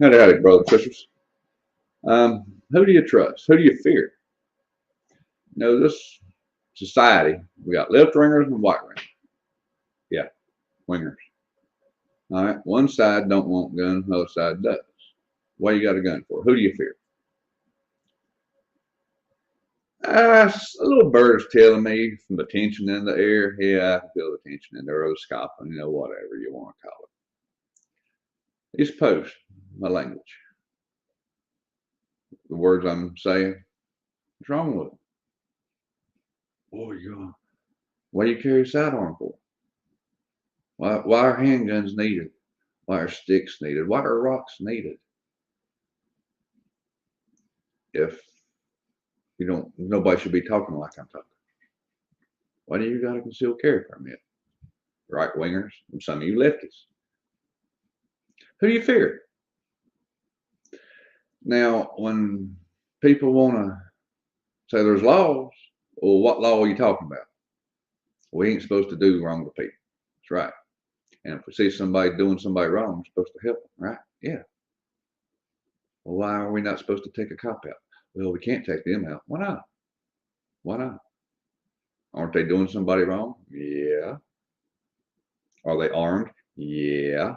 Howdy, brothers and sisters. Who do you trust? Who do you fear? This society, we got left wingers and right wingers. Yeah, wingers. All right, one side don't want guns, the other side does. What you got a gun for? Who do you fear? A little bird's telling me from the tension in the air. Yeah, I can feel the tension in there, or the scoffing, whatever you want to call it. East Post, my language. The words I'm saying, what's wrong with them? Boy, why do you carry a sidearm for? Why are handguns needed? Why are sticks needed? Why are rocks needed? If you don't, nobody should be talking like I'm talking. Why do you got a concealed carry permit? Right wingers and some of you lefties. Who do you fear? Now, when people want to say there's laws, well, what law are you talking about? We ain't supposed to do wrong to people. That's right. And if we see somebody doing somebody wrong, we're supposed to help them, right? Yeah. Well, why are we not supposed to take a cop out? Well, we can't take them out. Why not? Why not? Aren't they doing somebody wrong? Yeah. Are they armed? Yeah.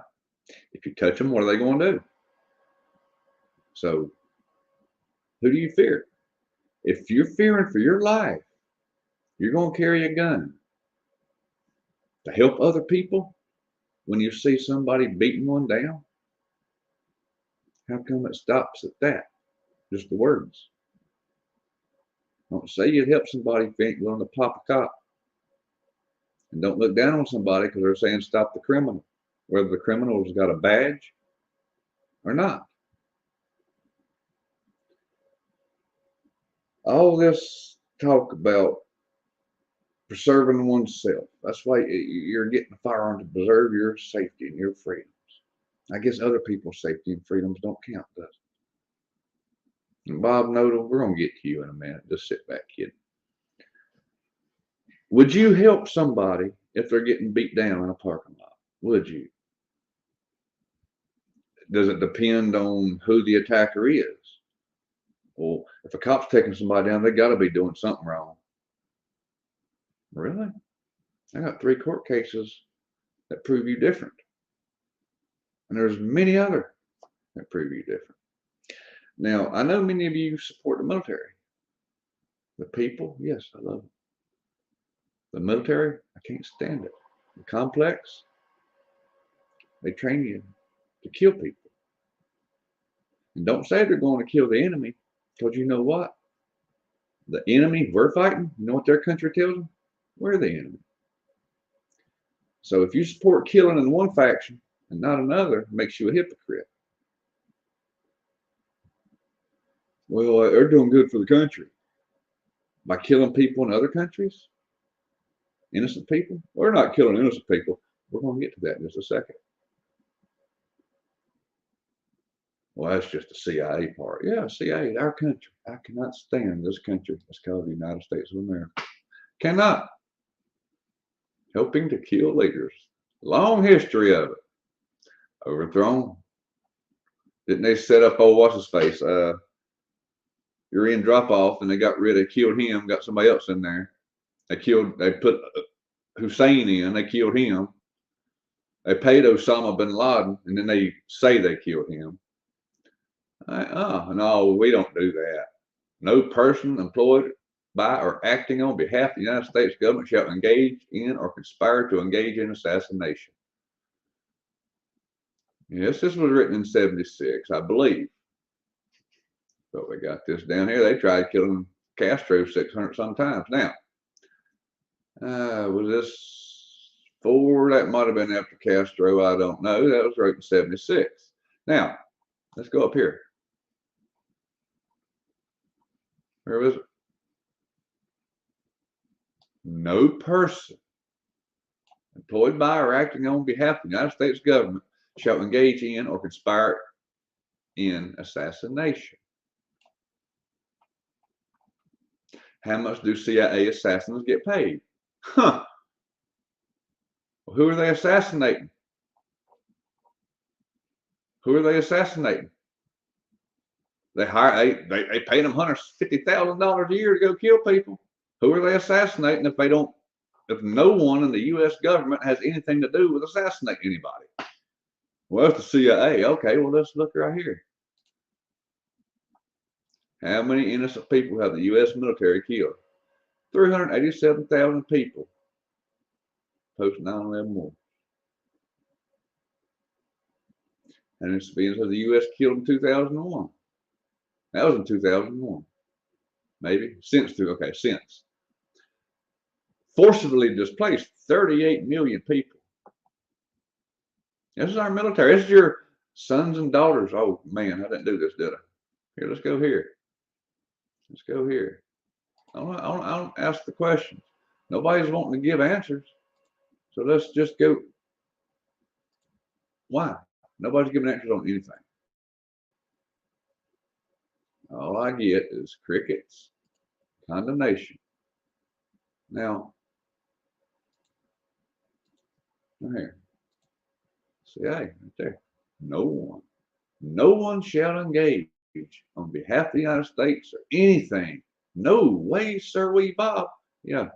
If you touch them, what are they going to do? So, who do you fear? If you're fearing for your life, you're going to carry a gun to help other people when you see somebody beating one down. How come it stops at that? Just the words. Don't say you'd help somebody if you ain't willing to pop a cop. And don't look down on somebody because they're saying stop the criminal, whether the criminal's got a badge or not. All this talk about preserving oneself. That's why you're getting a firearm to preserve your safety and your freedoms. I guess other people's safety and freedoms don't count, does it? And Bob Noodle, we're going to get to you in a minute. Just sit back, kid. Would you help somebody if they're getting beat down in a parking lot? Would you? Does it depend on who the attacker is? Well, if a cop's taking somebody down, they got to be doing something wrong. Really? I got 3 court cases that prove you different. And there's many other that prove you different. Now, I know many of you support the military. The people, yes, I love it. The military, I can't stand it. The complex, they train you to kill people. And don't say they're going to kill the enemy, because you know what? The enemy we're fighting, you know what their country tells them? We're the enemy. So if you support killing in one faction and not another, it makes you a hypocrite. Well, they're doing good for the country by killing people in other countries, innocent people. We're not killing innocent people. We're going to get to that in just a second. Well, that's just the CIA part. Yeah, CIA, our country. I cannot stand this country. It's called the United States of America. Cannot. Helping to kill leaders. Long history of it. Overthrown. Didn't they set up old what's his face? You're in drop off, and they killed him, got somebody else in there. They put Hussein in, they killed him. They paid Osama bin Laden, and then they say they killed him. No, we don't do that. No person employed by or acting on behalf of the United States government shall engage in or conspire to engage in assassination. Yes, this was written in 76, I believe. But we got this down here. They tried killing Castro 600 sometimes. Now, was this for? That might have been after Castro. I don't know. That was written in 76. Now, let's go up here. Where was it? No person employed by or acting on behalf of the United States government shall engage in or conspire in assassination. How much do CIA assassins get paid? Huh. Well, who are they assassinating? Who are they assassinating? They pay them $150,000 a year to go kill people. Who are they assassinating if they don't? If no one in the U.S. government has anything to do with assassinating anybody? Well, it's the CIA. Okay, well, let's look right here. How many innocent people have the U.S. military killed? 387,000 people post 9/11 war. And the civilians of the U.S. killed in 2001. That was in 2001. Maybe since since forcibly displaced 38 million people. This is our military. This is your sons and daughters. Oh man, I didn't do this, did I? Here, let's go here. Let's go here. I don't ask the questions. Nobody's wanting to give answers. So let's just go. Why? Nobody's giving answers on anything. All I get is crickets, condemnation. Now, right here. See, right there. No one shall engage on behalf of the United States or anything. No way, sir, we Bob. Yeah.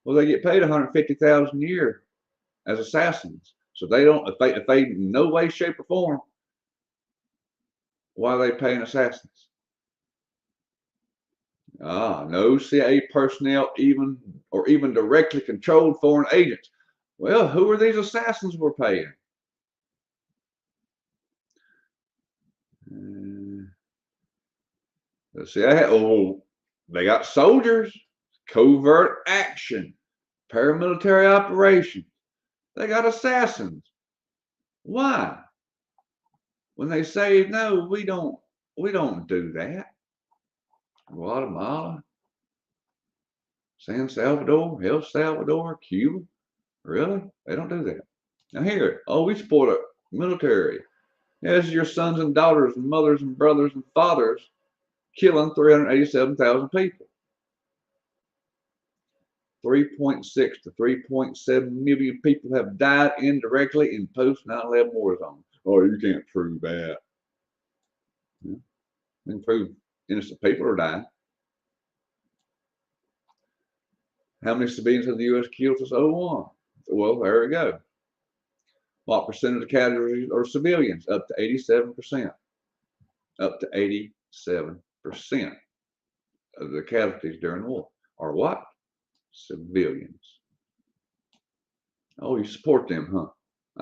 Well, they get paid $150,000 a year as assassins. So they don't, if they in no way, shape, or form, why are they paying assassins? No CIA personnel even directly controlled foreign agents. Well, who are these assassins we're paying? The CIA, they got soldiers, covert action, paramilitary operations. They got assassins. Why? When they say no, we don't do that. Guatemala, San Salvador, El Salvador, Cuba. Really? They don't do that. Now here, we support a military. As your sons and daughters and mothers and brothers and fathers killing 387,000 people. 3.6 to 3.7 million people have died indirectly in post 9/11 war zones. Oh, you can't prove that. Yeah. You can prove innocent people are dying. How many civilians have the U.S. killed since 2001? Well, there we go. What percentage of casualties are civilians? Up to 87%. Up to 87% of the casualties during the war are what? Civilians. Oh, you support them, huh?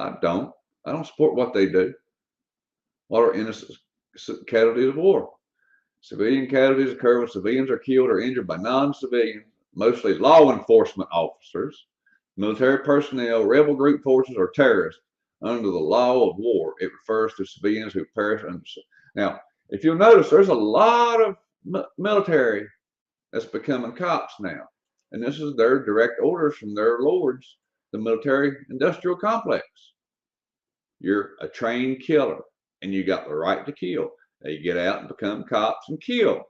I don't. I don't support what they do. What are innocent casualties of war? Civilian casualties occur when civilians are killed or injured by non-civilians, mostly law enforcement officers, military personnel, rebel group forces, or terrorists under the law of war. It refers to civilians who perish under. Now, if you'll notice, there's a lot of military that's becoming cops now. And this is their direct orders from their lords, the military industrial complex. You're a trained killer and you got the right to kill. They get out and become cops and kill.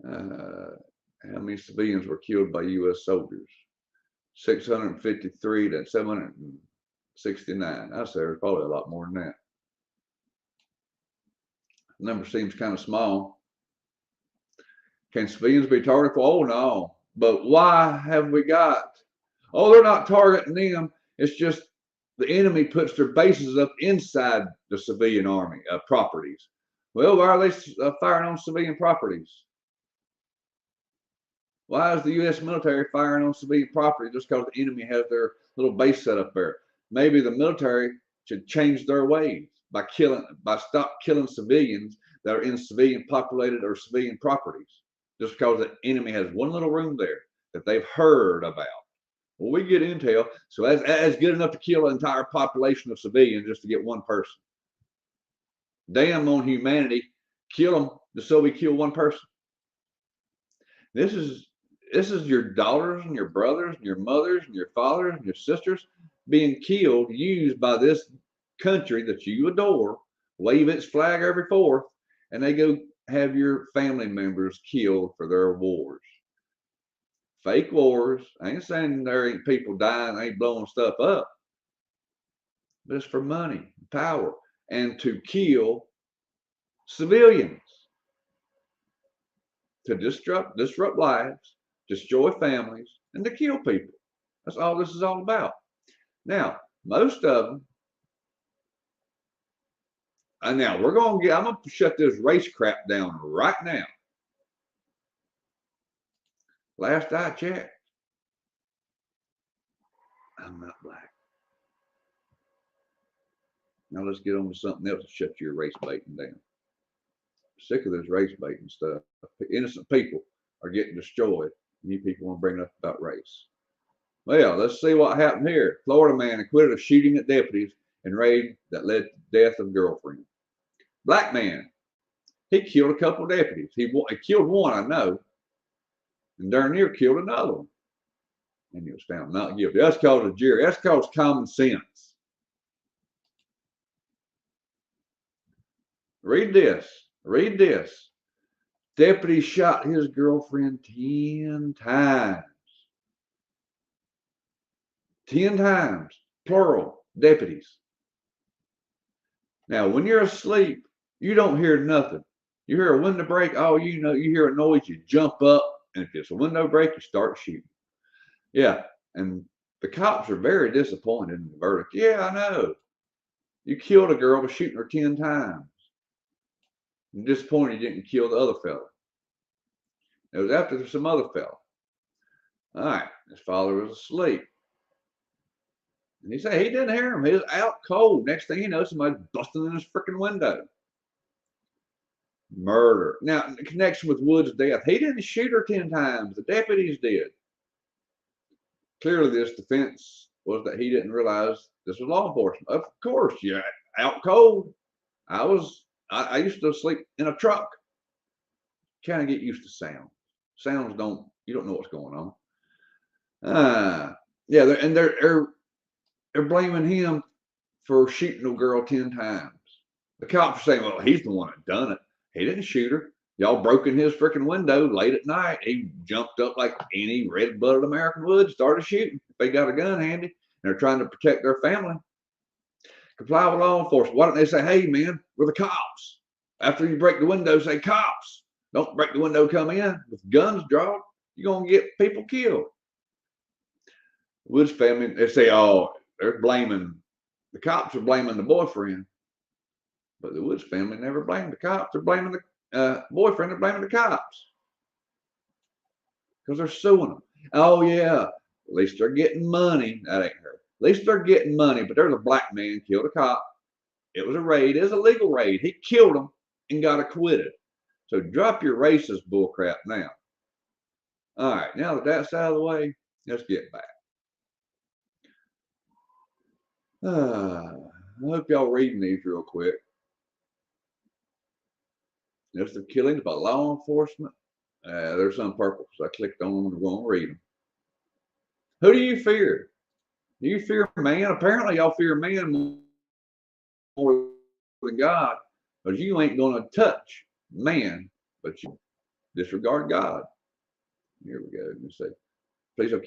How many civilians were killed by U.S. soldiers? 653 to 769. I say there's probably a lot more than that. The number seems kind of small. Can civilians be targeted? Oh, no. But why have we got? Oh, they're not targeting them. It's just the enemy puts their bases up inside the civilian army properties. Well, why are they firing on civilian properties? Why is the U.S. military firing on civilian property just because the enemy has their little base set up there? Maybe the military should change their ways by stop killing civilians that are in civilian populated or civilian properties, just because the enemy has one little room there that they've heard about. Well, we get intel, so that's good enough to kill an entire population of civilians just to get one person. Damn on humanity, kill them just so we kill one person. This is your daughters and your brothers and your mothers and your fathers and your sisters being killed, used by this country that you adore, wave its flag every 4th, and they go have your family members killed for their wars. Fake wars. I ain't saying there ain't people dying, ain't blowing stuff up. but it's for money, power, and to kill civilians, to disrupt lives, destroy families, and to kill people. That's all this is all about. Now, most of them, and now I'm gonna shut this race crap down right now. Last I checked, I'm not black. Now let's get on to something else to shut your race baiting down. Sick of this race baiting stuff. Innocent people are getting destroyed. You people want to bring up about race. Well, let's see what happened here. Florida man acquitted of shooting at deputies in raid that led to the death of girlfriend. Black man, he killed a couple of deputies. He killed one, I know, and darn near killed another one. And he was found not guilty. That's called a jury. That's called common sense. Read this. Read this. Deputy shot his girlfriend 10 times. 10 times, plural, deputies. Now, when you're asleep, you don't hear nothing. You hear a window break, oh, you hear a noise, you jump up, and if it's a window break, you start shooting. Yeah, and the cops are very disappointed in the verdict. Yeah, I know. You killed a girl by shooting her 10 times. I'm disappointed you didn't kill the other fella. It was after some other fella. All right, his father was asleep. And he said he didn't hear him. He was out cold. Next thing you know, somebody's busting in his freaking window. Murder. Now, in connection with Wood's death, he didn't shoot her 10 times. The deputies did. Clearly, this defense was that he didn't realize this was law enforcement. Of course, yeah, out cold. I used to sleep in a truck. Kind of get used to sound. Sounds you don't know what's going on. Yeah, they're blaming him for shooting a girl 10 times. The cops are saying, well, he's the one that done it. He didn't shoot her. Y'all broke in his freaking window late at night. He jumped up like any red-blooded American would, started shooting. If they got a gun handy and they're trying to protect their family, comply with law enforcement. Why don't they say, hey, man, we're the cops. After you break the window, say, cops. Don't break the window, come in with guns drawn. You're going to get people killed. Woods family, they say, oh, they're blaming, the cops are blaming the boyfriend. But the Woods family never blamed the cops. They're blaming the boyfriend. They're blaming the cops because they're suing them. Oh, yeah. At least they're getting money. That ain't her. At least they're getting money. But there's a black man killed a cop. It was a raid. It was a legal raid. He killed him and got acquitted. So drop your racist bullcrap now. All right. Now that that's out of the way, let's get back. I hope y'all reading these real quick. If they're killings by law enforcement, there's some purple, so I clicked on them and we're going to read them. Who do you fear? Do you fear man? Apparently, y'all fear man more than God, because you ain't going to touch man, but you disregard God. Here we go. Let me see. Police have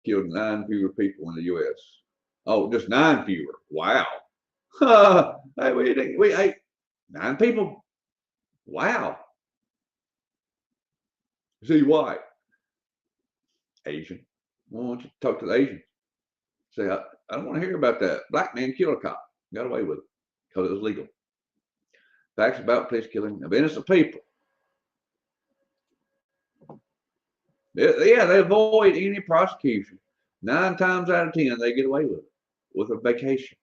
killed 9 fewer people in the U.S. Oh, just 9 fewer. Wow. Hey, 9 people. Wow. Is he white? Asian. Well, why don't you talk to the Asians? Say, I don't want to hear about that. Black man killed a cop. Got away with it because it was legal. Facts about police killing of innocent people. They avoid any prosecution. 9 times out of 10, they get away with a vacation.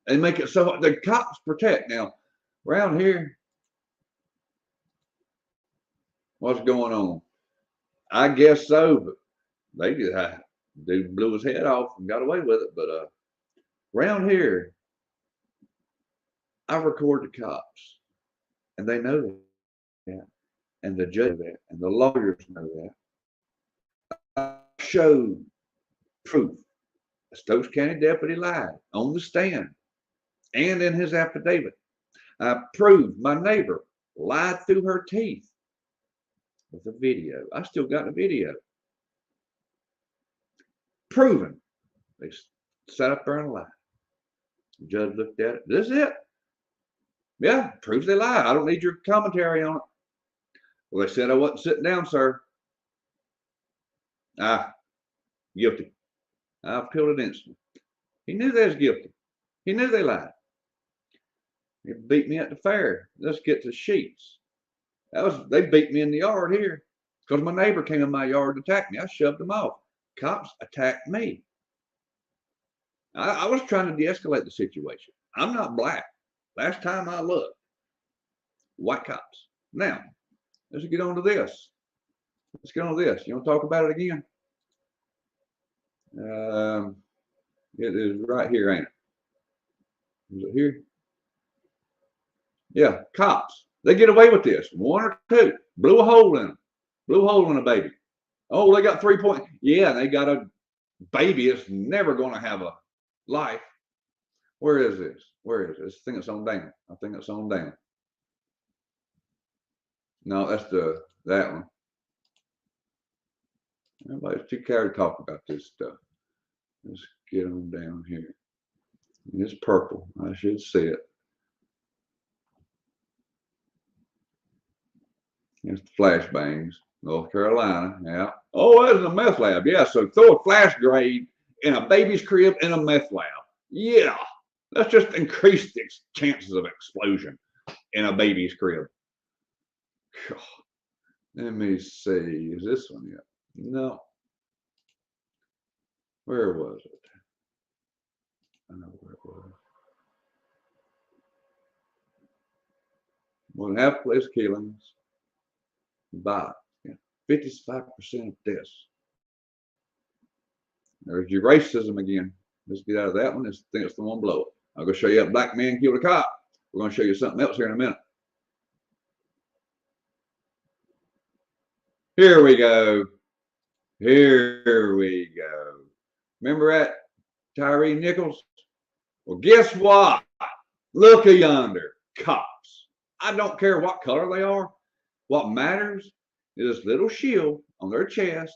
They make it so the cops protect. Now, around here, what's going on? I guess so, but they just dude blew his head off and got away with it. But around here, I record the cops, and they know that, and the judge know that, and the lawyers know that. I showed proof. A Stokes County deputy lied on the stand and in his affidavit. I proved my neighbor lied through her teeth with a video. I still got the video. Proven. Sat up there and lied. The judge looked at it. This is it. Yeah, proves they lied. I don't need your commentary on it. Well, they said I wasn't sitting down, sir. Ah, guilty. I appealed it instantly. He knew they was guilty. He knew they lied. They beat me at the fair. Let's get to sheets. They beat me in the yard here because my neighbor came in my yard and attacked me. I shoved him off. Cops attacked me. I was trying to de-escalate the situation. I'm not black. Last time I looked, white cops. Now, let's get on to this. Let's get on to this. You want to talk about it again? It is right here, ain't it? Is it here? Yeah, cops. They get away with this. One or two. Blew a hole in them. Blew a hole in a baby. Oh, they got 3 points. Yeah, they got a baby. It's never going to have a life. Where is this? Where is this? I think it's on down. I think it's on down. No, that's that one. Everybody's too scared to talk about this stuff. Let's get on down here. It's purple. I should see it. It's the flashbangs, North Carolina. Yeah. Oh, that's a meth lab. Yeah. So throw a flash grenade in a baby's crib in a meth lab. Yeah. Let's just increase the chances of explosion in a baby's crib. God. Let me see. Is this one yet? No. Where was it? I know where it was. Well, half police killings by 55% of deaths. There's your racism again. Let's get out of that one. I think it's the one below it. I'm going to show you a black man killed a cop. We're going to show you something else here in a minute. Here we go. Here we go. Remember that Tyree Nichols? Well, guess what? Look yonder. Cops. I don't care what color they are. What matters is this little shield on their chest,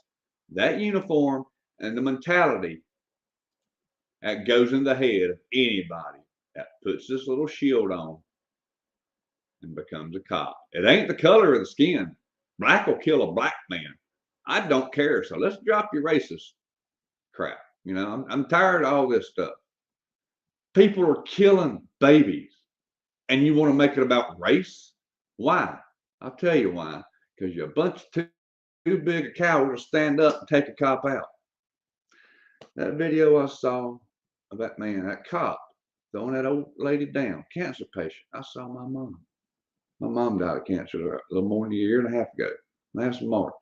that uniform, and the mentality that goes in the head of anybody that puts this little shield on and becomes a cop. It ain't the color of the skin. Black will kill a black man. I don't care. So let's drop your racist crap. You know, I'm tired of all this stuff. People are killing babies, and you want to make it about race? Why? I'll tell you why. Because you're a bunch of too big a coward to stand up and take a cop out. That video I saw of that man, that cop, throwing that old lady down, cancer patient. I saw my mom. My mom died of cancer a little more than a year and a half ago, last March.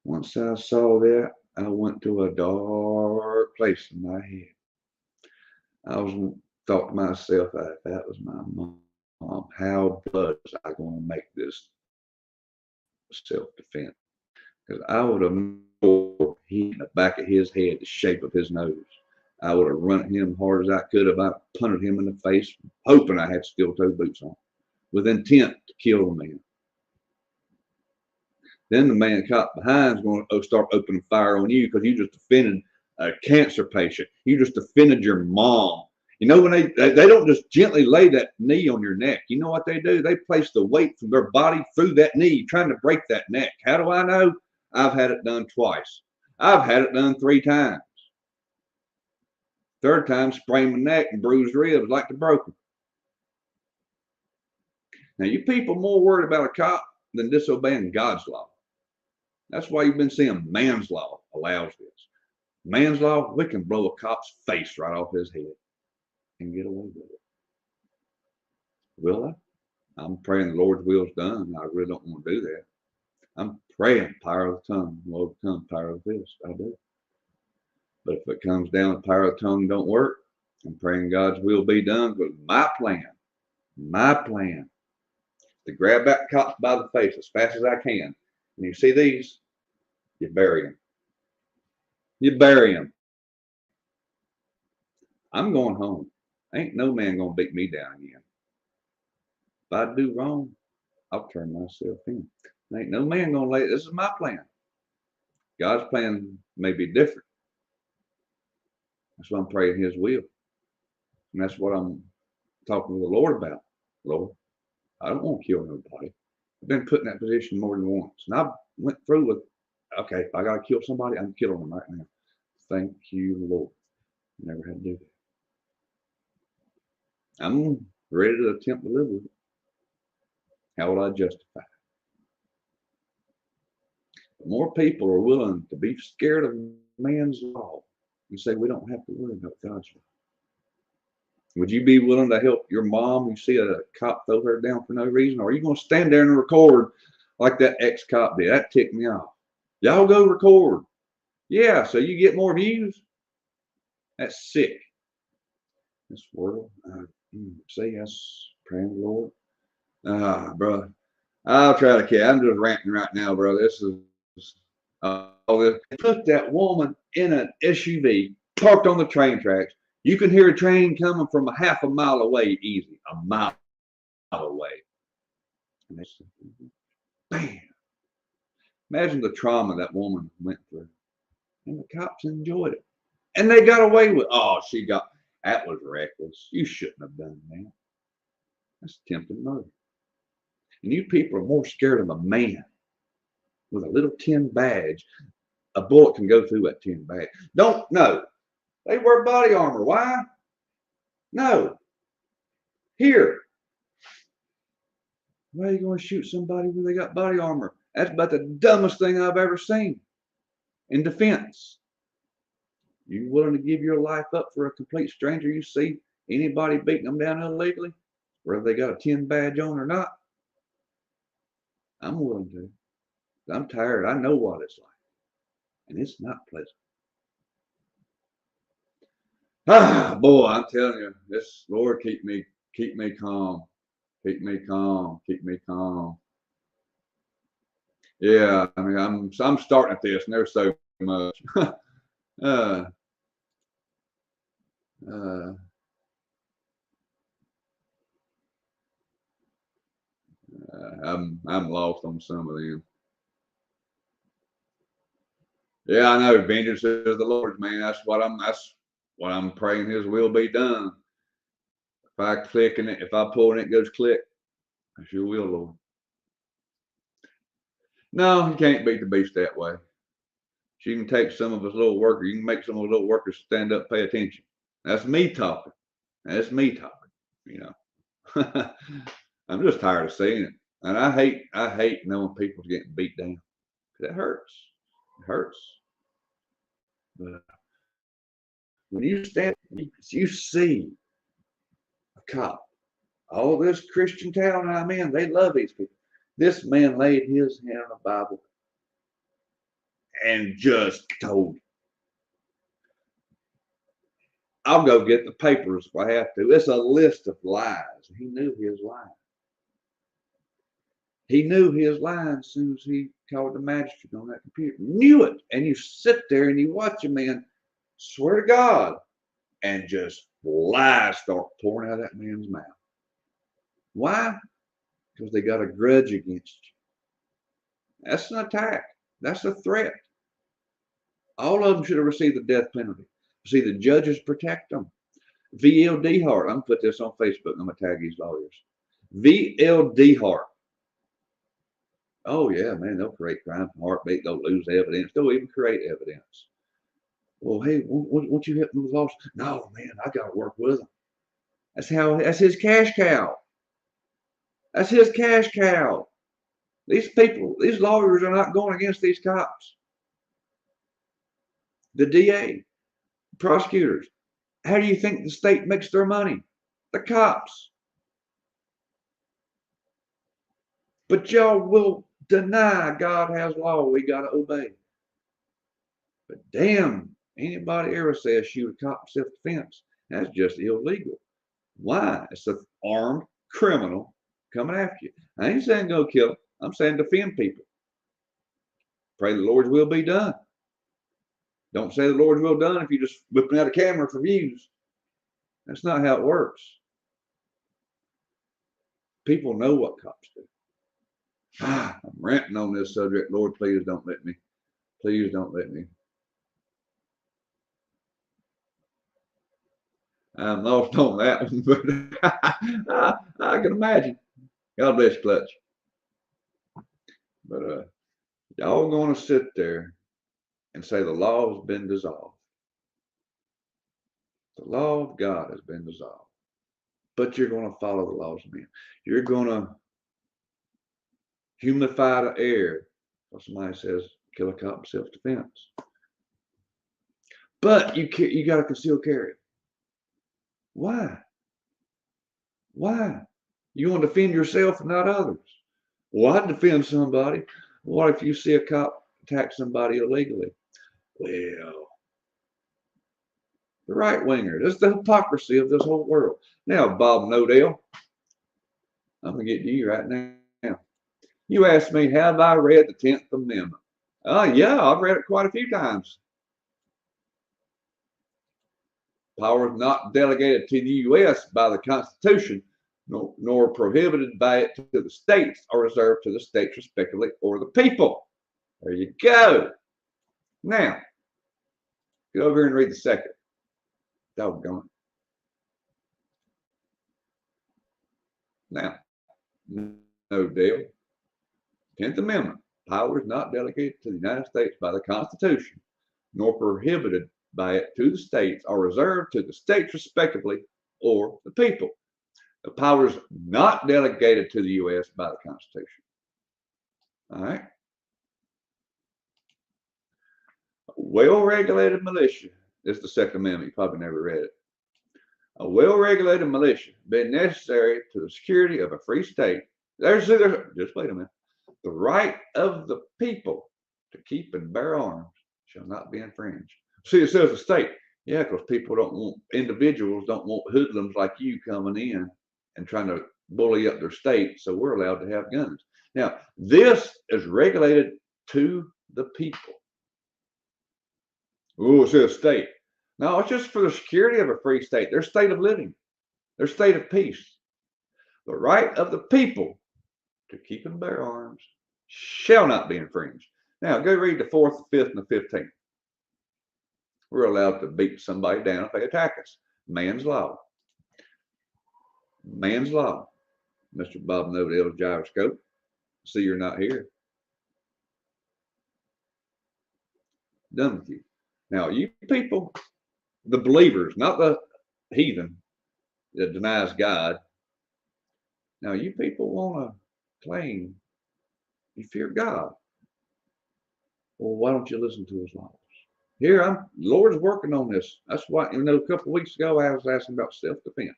Once I saw that, I went to a dark place in my head. Thought to myself, if that was my mom, how blood was I going to make this self-defense? Because I would have known in the back of his head, the shape of his nose. I would have run at him hard as I could have. I punted him in the face, hoping I had steel-toe boots on, with intent to kill the man. Then the man cop behind is going to start opening fire on you because you just defended a cancer patient. You just defended your mom. You know, when they don't just gently lay that knee on your neck. You know what they do? They place the weight from their body through that knee, trying to break that neck. How do I know? I've had it done twice. I've had it done 3 times. Third time, sprained my neck and bruised ribs like the broken. Now, you people more worried about a cop than disobeying God's law. That's why you've been seeing man's law allows this. Man's law, we can blow a cop's face right off his head and get away with it. Will I? I'm praying the Lord's will is done. I really don't want to do that. I'm praying power of the tongue will overcome power of this. I do. But if it comes down to power of the tongue don't work, I'm praying God's will be done. Because my plan to grab that cop by the face as fast as I can. And you see these, you bury him. You bury him. I'm going home. Ain't no man gonna beat me down again. If I do wrong, I'll turn myself in. Ain't no man gonna lay. This is my plan. God's plan may be different. That's what I'm praying His will. And that's what I'm talking to the Lord about. Lord, I don't want to kill nobody. I've been put in that position more than once. And I went through with, okay, if I got to kill somebody, I'm killing them right now. Thank you, Lord. Never had to do that. I'm ready to attempt to live with it. How will I justify it? The more people are willing to be scared of man's law and say we don't have to worry about God's law. Would you be willing to help your mom who see a cop throw her down for no reason? Or are you going to stand there and record like that ex-cop did? That ticked me off. Y'all go record. Yeah, so you get more views? That's sick. This world, see, that's praying the Lord. Brother, I'll try to catch. I'm just ranting right now, bro. This is all this. Put that woman in an SUV parked on the train tracks. You can hear a train coming from a half a mile away, easy, a mile away. And they said, bam. Imagine the trauma that woman went through. And the cops enjoyed it. And they got away with, that was reckless. You shouldn't have done that. That's attempted murder. And you people are more scared of a man with a little tin badge. A bullet can go through that tin badge. No. They wear body armor. Why? No. Here. Why are you going to shoot somebody when they got body armor? That's about the dumbest thing I've ever seen in defense. You willing to give your life up for a complete stranger you see anybody beating them down illegally, whether they got a tin badge on or not? I'm willing to. I'm tired. I know what it's like. And it's not pleasant. Boy, I'm telling you, this Lord keep me calm. Keep me calm. Keep me calm. Yeah, I mean, I'm starting at this, and there's so much. uh, uh, I'm lost on some of them. Yeah, I know. Vengeance is the Lord's, man. That's what I'm praying His will be done. If I click and if I pull and it goes click, that's your will, Lord. No, you can't beat the beast that way. You can take some of us little workers. You can make some of us little workers stand up, pay attention. That's me talking. That's me talking. You know, I'm just tired of seeing it, and I hate knowing people's getting beat down. It hurts. It hurts. But when you stand, you see a cop. All this Christian town I'm in, they love these people. This man laid his hand on the Bible and just told, I'll go get the papers if I have to. It's a list of lies. He knew his line. He knew his line as soon as he called the magistrate on that computer. Knew it. And you sit there and you watch a man, swear to God, and just lies start pouring out of that man's mouth. Why? Because they got a grudge against you. That's an attack. That's a threat. All of them should have received the death penalty. See, the judges protect them. VLD Hart. I'm going to put this on Facebook. I'm going to tag these lawyers. VLD Hart. Oh, yeah, man, they'll create crime from heartbeat. They'll lose evidence. They'll even create evidence. Well, hey, won't you help me with loss? No, man, I got to work with them. That's his cash cow. That's his cash cow. These people, these lawyers are not going against these cops. The DA, prosecutors. How do you think the state makes their money? The cops. But y'all will deny God has law we got to obey. But damn, anybody ever says shoot a cop in self-defense, that's just illegal. Why? It's an armed criminal coming after you. I ain't saying go kill him. I'm saying defend people. Pray the Lord's will be done. Don't say the Lord's will done if you're just whipping out a camera for views. That's not how it works. People know what cops do. I'm ranting on this subject. Lord, please don't let me. Please don't let me. I'm lost on that one, but I can imagine. God bless you, Clutch. But y'all going to sit there and say the law has been dissolved. The law of God has been dissolved. But you're going to follow the laws of men. You're going to humidify the air. Or somebody says, kill a cop in self-defense. But you got to conceal carry. Why? Why? You want to defend yourself and not others. Well, I'd defend somebody. What if you see a cop attack somebody illegally? Well, the right winger. This is the hypocrisy of this whole world. Now, Bob Nodell, I'm going to get to you right now. You asked me, have I read the 10th Amendment? Yeah, I've read it quite a few times. Power is not delegated to the U.S. by the Constitution, nor prohibited by it to the states or reserved to the states respectively or the people. There you go. Now, go over here and read the second. Doggone it. Now, no deal. 10th Amendment. Power is not delegated to the United States by the Constitution, nor prohibited by it to the states or reserved to the states respectively or the people. The power is not delegated to the U.S. by the Constitution. All right. Well-regulated militia. This is the Second Amendment. You probably never read it. A well-regulated militia being necessary to the security of a free state. Just wait a minute. The right of the people to keep and bear arms shall not be infringed. See, it says the state. Yeah, because people don't want, individuals don't want hoodlums like you coming in and trying to bully up their state, so we're allowed to have guns. Now, this is regulated to the people. Oh, it says state. No, it's just for the security of a free state, their state of living, their state of peace. The right of the people to keep and bear arms shall not be infringed. Now, go read the 4th, the 5th, and the 15th. We're allowed to beat somebody down if they attack us. Man's law. Man's law. Mr. Bob Nodell's gyroscope. See, you're not here. Done with you. Now, you people, the believers, not the heathen that denies God. Now, you people want to claim you fear God. Well, why don't you listen to his laws? Here, Lord's working on this. That's why, a couple of weeks ago, I was asking about self-defense.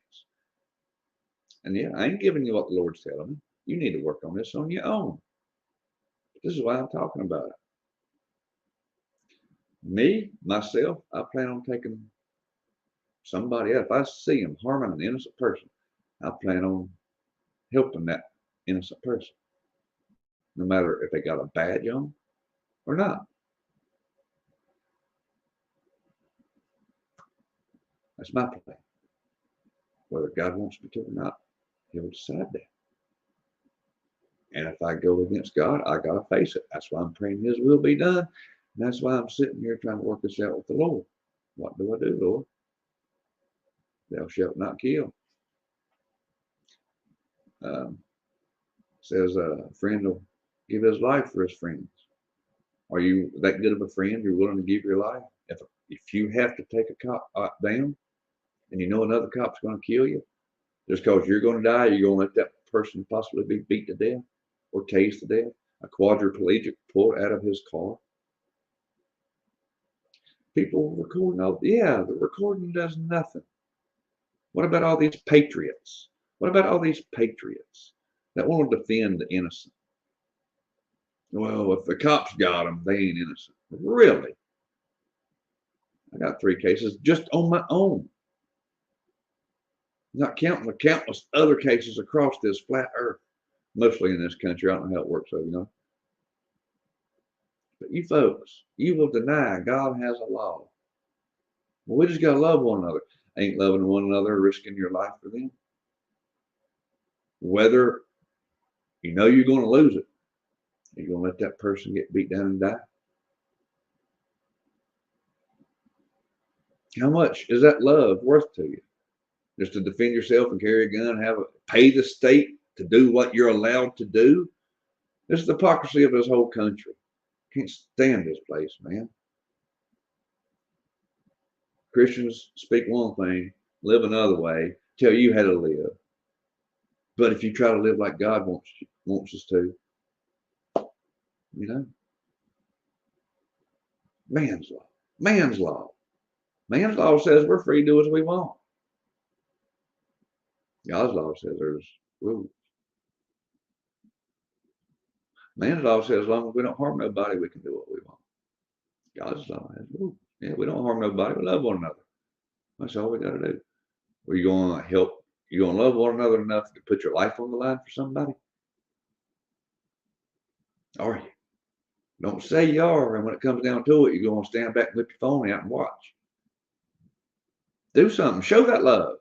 And yeah, I ain't giving you what the Lord's telling me. You need to work on this on your own. This is why I'm talking about it. Me, myself, I plan on taking somebody out. If I see him harming an innocent person, I plan on helping that innocent person, no matter if they got a badge on or not. That's my plan. Whether God wants me to or not, he'll decide that. And if I go against God, I got to face it. That's why I'm praying his will be done. And that's why I'm sitting here trying to work this out with the Lord. What do I do, Lord? Thou shalt not kill. Says a friend will give his life for his friends. Are you that good of a friend? You're willing to give your life? If you have to take a cop down and you know another cop's going to kill you, just because you're going to die, you're going to let that person possibly be beat to death or tased to death, a quadriplegic pulled out of his car. People recording, the recording does nothing. What about all these patriots? What about all these patriots that want to defend the innocent? Well, if the cops got them, they ain't innocent. Really? I got 3 cases just on my own. Not counting the countless other cases across this flat earth, mostly in this country. I don't know how it works, so. But you folks, you will deny God has a law. Well, we just got to love one another. Ain't loving one another, risking your life for them. Whether you know you're going to lose it, you're going to let that person get beat down and die. How much is that love worth to you? just to defend yourself and carry a gun, pay the state to do what you're allowed to do. This is the hypocrisy of this whole country. Can't stand this place, man. Christians speak one thing, live another way, tell you how to live. But if you try to live like God wants us to, you know, man's law. Man's law. Man's law says we're free to do as we want. God's law says there's rules. Man's law says as long as we don't harm nobody, we can do what we want. God's law has rules. Yeah, we don't harm nobody. We love one another. That's all we got to do. Are you going to help? You going to love one another enough to put your life on the line for somebody? Are you? Don't say you are, and when it comes down to it, you're going to stand back and whip your phone out and watch. Do something. Show that love.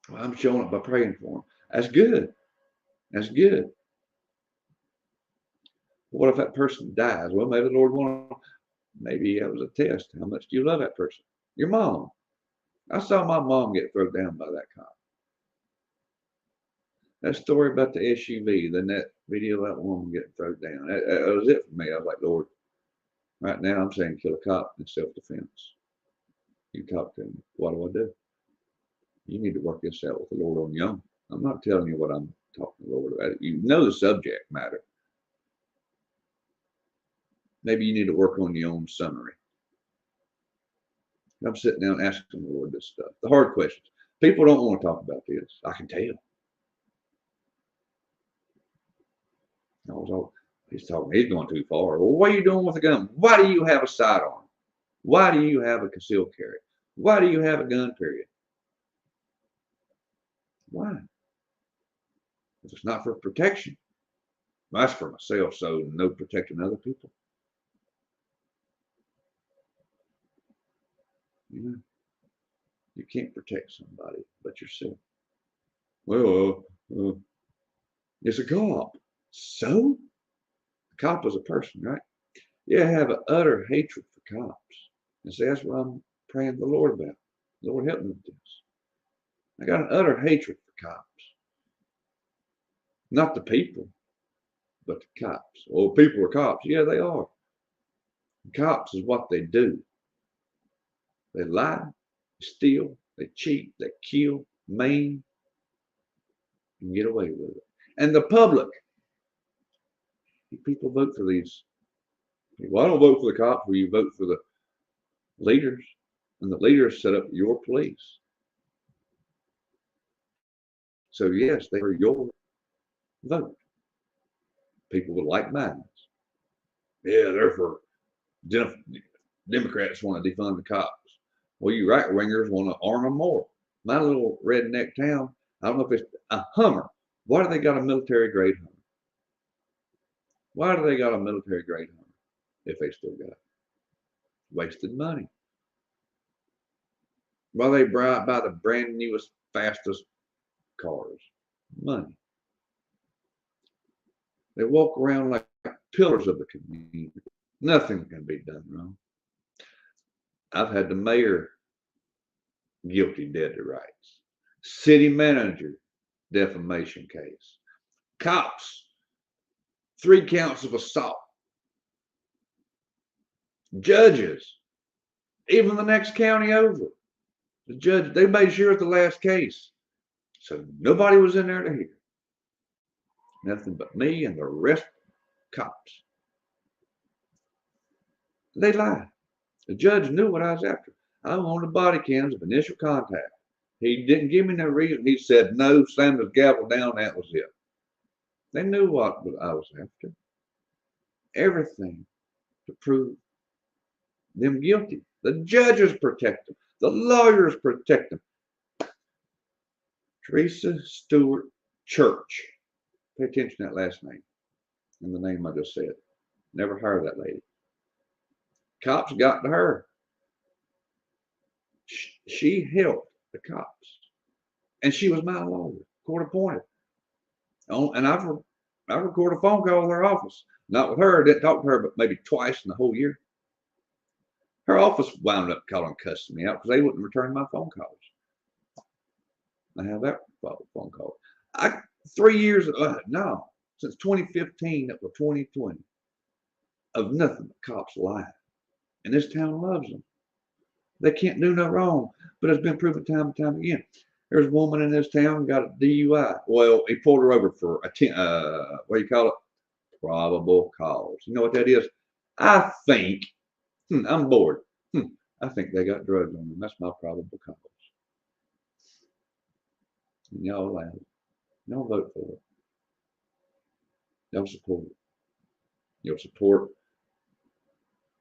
Well, I'm showing it by praying for them. That's good. That's good. What if that person dies? Well, maybe the Lord wanted, maybe that was a test. How much do you love that person? Your mom. I saw my mom get thrown down by that cop. That story about the SUV, then that video of that woman getting thrown down. That was it for me. I was like, Lord, right now I'm saying kill a cop in self-defense. You talk to me. What do I do? You need to work this out with the Lord on your own. I'm not telling you what I'm talking to the Lord about. You know the subject matter. Maybe you need to work on your own summary. I'm sitting down asking the Lord this stuff. The hard questions. People don't want to talk about this. I can tell. He's talking. He's going too far. Well, what are you doing with a gun? Why do you have a sidearm? Why do you have a concealed carry? Why do you have a gun, period? Why? If it's not for protection, that's for myself, so no protecting other people. You know, you can't protect somebody but yourself. Well, it's a cop. So? A cop is a person, right? Yeah, I have an utter hatred for cops. And see, that's what I'm praying to the Lord about. Lord, help me with this. I got an utter hatred for cops. Not the people, but the cops. Well, people are cops. Yeah, they are. Cops is what they do. They lie, they steal, they cheat, they kill, maim, and get away with it. And the public, people vote for these. Well, I don't vote for the cops. Well, you vote for the leaders, and the leaders set up your police. So yes, they are your vote. People with like minds. Yeah, they're for Democrats want to defund the cops. Well, you right wingers want to arm them more. My little redneck town, I don't know if it's a Hummer. Why do they got a military grade Hummer? Why do they got a military grade Hummer if they still got it? Wasted money. Why they buy the brand newest, fastest cars? Money. They walk around like pillars of the community. Nothing can be done wrong. I've had the mayor guilty dead to rights. City manager defamation case. Cops, 3 counts of assault. Judges, even the next county over. The judge, they made sure at the last case. So nobody was in there to hear. Nothing but me and the rest cops. They lied. The judge knew what I was after. I wanted body cams of initial contact. He didn't give me no reason. He said no, slammed his gavel down, that was it. They knew what I was after. Everything to prove them guilty. The judges protect them. The lawyers protect them. Teresa Stewart Church. Pay attention to that last name and the name I just said. Never heard that lady. Cops got to her. She helped the cops. And she was my lawyer, court appointed. And I've recorded a phone call with her office. Not with her, didn't talk to her, but maybe twice in the whole year. Her office wound up calling cussing me out because they wouldn't return my phone calls. I have that phone call. I 3 years, no, since 2015 up to 2020, of nothing but cops lying. And this town loves them. They can't do no wrong. But it's been proven time and time again. There's a woman in this town got a DUI. Well, he pulled her over for what do you call it? Probable cause. You know what that is? I think, I'm bored. I think they got drugs on them. That's my probable cause. And y'all allow it. Y'all vote for it. Y'all support it. You'll support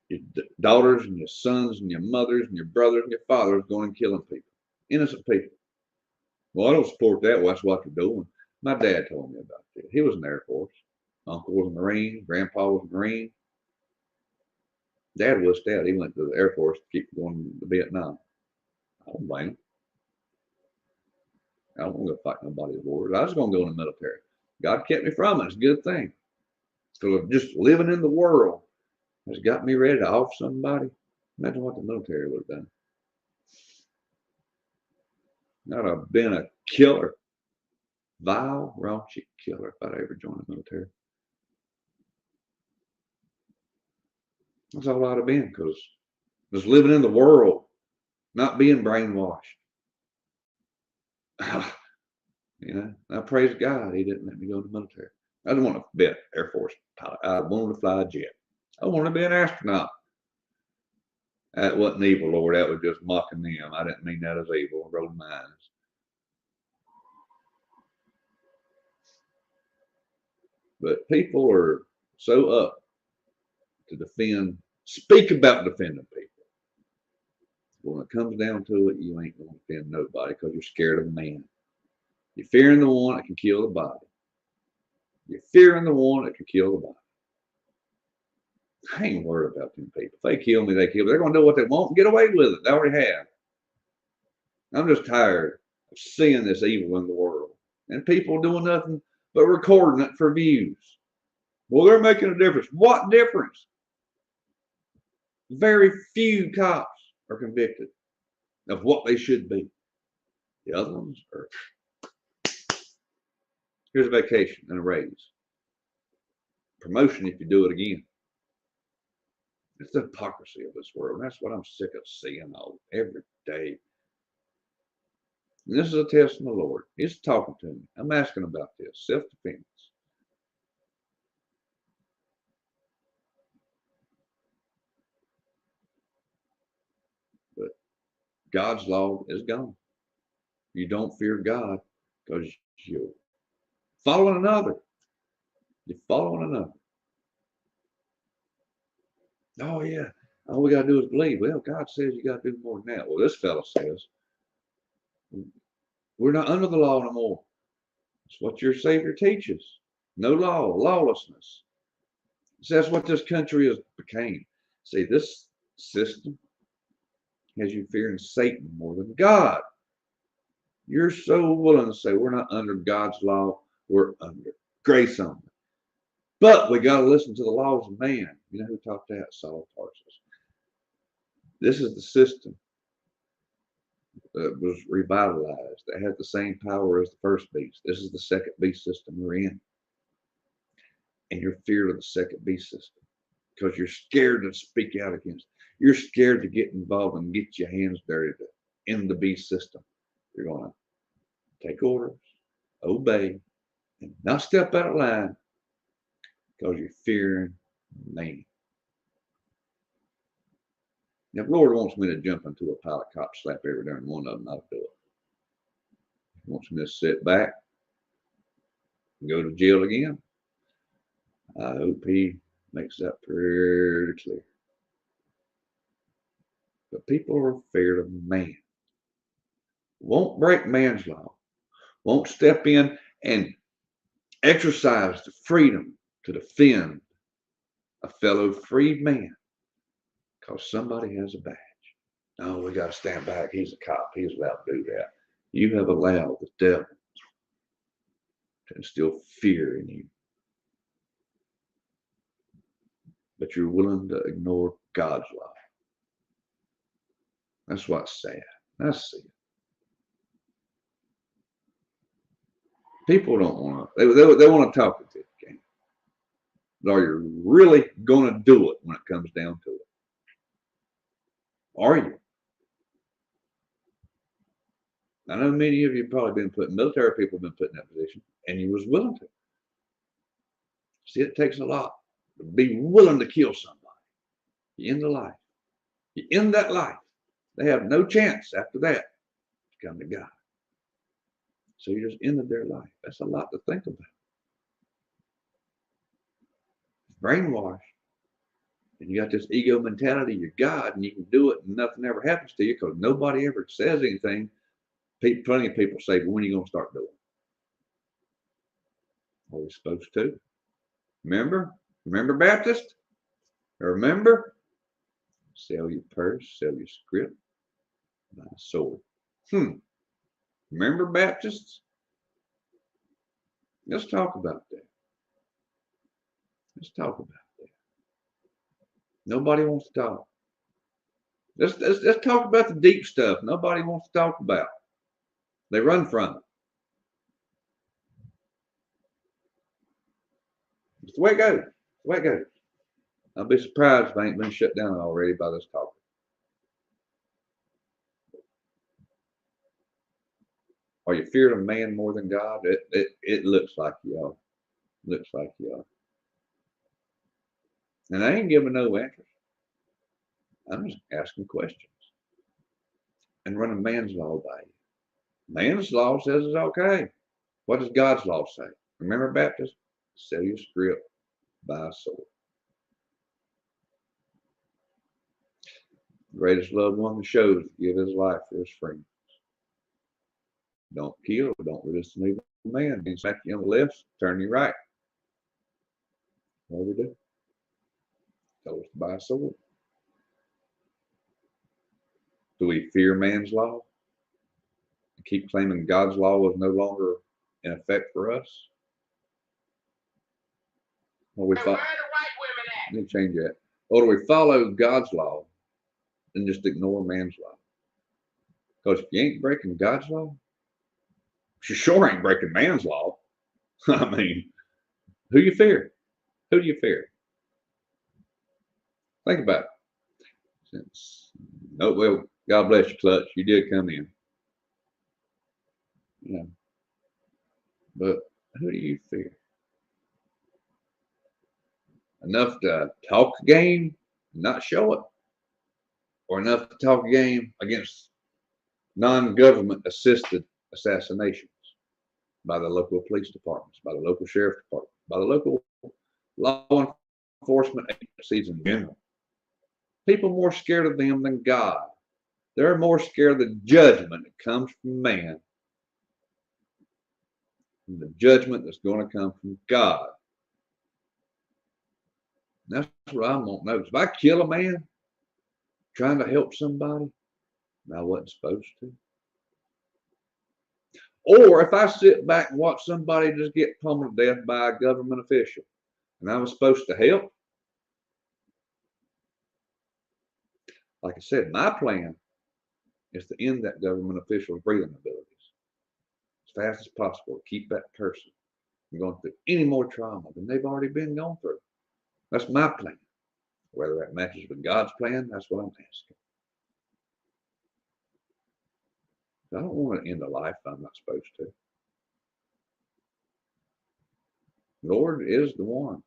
your daughters and your sons and your mothers and your brothers and your fathers going and killing people, innocent people. Well, I don't support that. Well, that's what they're doing. My dad told me about that. He was in the Air Force. Uncle was a Marine. Grandpa was a Marine. Dad was out. He went to the Air Force to keep going to Vietnam. I don't blame him. I don't want to go fight nobody's wars. I was going to go in the military. God kept me from it. It's a good thing. So just living in the world has got me ready to off somebody. Imagine what the military would have done. I'd have been a killer, vile, raunchy killer if I'd ever joined the military. That's all I'd have been because just living in the world, not being brainwashed. I praise God he didn't let me go to the military. I didn't want to be an Air Force pilot. I wanted to fly a jet. I wanted to be an astronaut. That wasn't evil, Lord. That was just mocking them. I didn't mean that as evil. I rolled my eyes. But people are so up to speak about defending people. When it comes down to it, you ain't going to defend nobody because you're scared of man. You're fearing the one that can kill the body. You're fearing the one that can kill the body. I ain't worried about them people. If they kill me, they kill me. They're going to do what they want and get away with it. They already have. I'm just tired of seeing this evil in the world and people doing nothing but recording it for views. Well, they're making a difference. What difference? Very few cops are convicted of what they should be. The other ones are, here's a vacation and a raise. Promotion if you do it again. It's the hypocrisy of this world. That's what I'm sick of seeing every day. And this is a test from the Lord. He's talking to me. I'm asking about this self-defense. But God's law is gone. You don't fear God because you're following another. You're following another. Oh, yeah. All we got to do is believe. Well, God says you got to do more than that. Well, this fellow says we're not under the law no more. It's what your Savior teaches. No law, lawlessness. So that's what this country has became. See, this system has you fearing Satan more than God. You're so willing to say we're not under God's law, we're under grace only. But we got to listen to the laws of man. You know who taught that? Saul of Tarsus. This is the system that was revitalized, that had the same power as the first beast. This is the second beast system we're in. And you're feared of the second beast system because you're scared to speak out against it. You're scared to get involved and get your hands dirty in the beast system. You're going to take orders, obey, and not step out of line because you're fearing man. Now, if the Lord wants me to jump into a pile of cop slap every darn one of them, I'll do it. He wants me to sit back and go to jail again. I hope he makes that pretty clear. But people are afraid of man. Won't break man's law. Won't step in and exercise the freedom to defend a fellow freed man because somebody has a badge. No, we got to stand back. He's a cop. He's allowed to do that. You have allowed the devil to instill fear in you. But you're willing to ignore God's law. That's what's sad. I see it. People don't want to. They want to talk a good game. But are you really going to do it when it comes down to it? Are you? I know many of you have probably been put, military people have been put in that position, and you was willing to. See, it takes a lot to be willing to kill somebody. You end the life. You end that life. They have no chance after that to come to God. So you just ended their life. That's a lot to think about. Brainwashed. And you got this ego mentality, you're God, and you can do it, and nothing ever happens to you because nobody ever says anything. Plenty of people say, well, when are you going to start doing it? Are we supposed to? Remember? Remember Baptist? Remember? Sell your purse, sell your script, buy a sword. Remember Baptists? Let's talk about that. Let's talk about that. Nobody wants to talk. Let's talk about the deep stuff nobody wants to talk about. They run from it. It's the way it goes. It's the way it goes. I'll be surprised if I ain't been shut down already by this topic. Are you fearing of man more than God? It looks like you are. Looks like you are. And I ain't giving no answers. I'm just asking questions and running man's law by you. Man's law says it's okay. What does God's law say? Remember Baptist? Sell your script, buy a sword. The greatest love one can show is to give his life for his friends. Don't kill, don't resist an evil man. He smack you on the left, turn you right. What do we do? Tell us to buy a sword. Do we fear man's law? And keep claiming God's law is no longer in effect for us? Or we follow, let me change that. Or do we follow God's law and just ignore man's law? Because if you ain't breaking God's law, you sure ain't breaking man's law. I mean, who you fear? Who do you fear? Think about it. Oh, well, God bless you, Clutch. You did come in. Yeah. But who do you fear? Enough to talk a game, not show it? Or enough to talk a game against non-government assisted assassinations by the local police departments, by the local sheriff department, by the local law enforcement agencies in general? People are more scared of them than God. They're more scared of the judgment that comes from man than the judgment that's going to come from God. And that's what I'm wanting to know. If I kill a man trying to help somebody, and I wasn't supposed to. Or if I sit back and watch somebody just get pummeled to death by a government official, and I was supposed to help, like I said, my plan is to end that government official's breathing abilities as fast as possible to keep that person from going through any more trauma than they've already been going through. That's my plan. Whether that matches with God's plan, that's what I'm asking. I don't want to end a life I'm not supposed to. The Lord is the one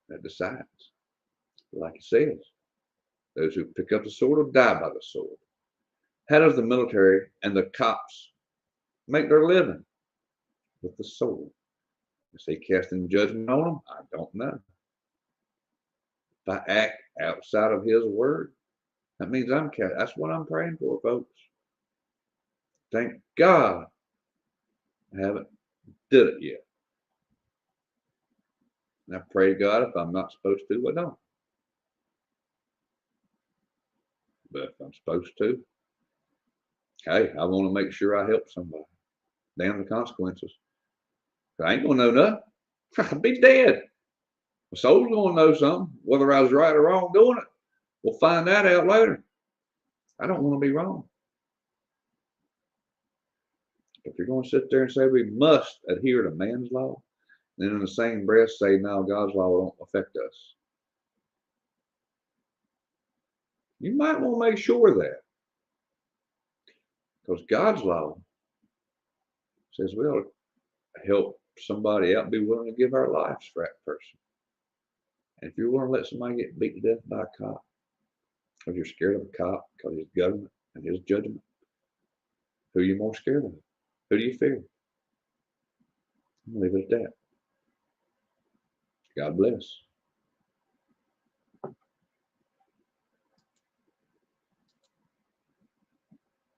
that decides. Like He says, those who pick up the sword will die by the sword. How does the military and the cops make their living? With the sword. Is He casting judgment on them? I don't know. If I act outside of His word, that means I'm cast. That's what I'm praying for, folks. Thank God I haven't did it yet. And I pray to God if I'm not supposed to, I don't. But if I'm supposed to, hey, I want to make sure I help somebody. Damn the consequences. I ain't gonna know nothing. I'll be dead. My soul's gonna know something, whether I was right or wrong doing it. We'll find that out later. I don't want to be wrong. If you're you're going to sit there and say we must adhere to man's law, and then in the same breath say, no, God's law don't affect us. You might want to make sure of that, because God's law says we ought to help somebody out, be willing to give our lives for that person. And if you're willing to let somebody get beat to death by a cop, because you're scared of a cop, because his government and his judgment, who are you more scared of? Who do you fear? I'll leave it at that. God bless.